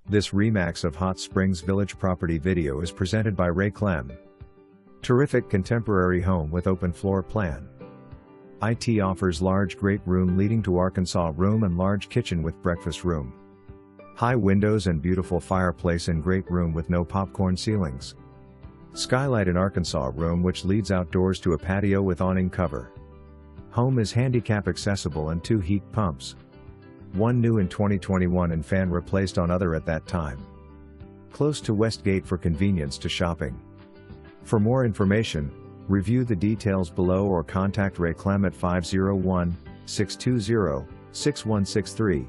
This Remax of Hot Springs Village property video is presented by Clem. Terrific contemporary home with open floor plan. IT offers large great room leading to Arkansas room and large kitchen with breakfast room. High windows and beautiful fireplace in great room with no popcorn ceilings. Skylight in Arkansas room which leads outdoors to a patio with awning cover. Home is handicap accessible and 2 heat pumps. One new in 2021 and fan replaced on other at that time. Close to Westgate for convenience to shopping. For more information, review the details below or contact Clem at 501-620-6163.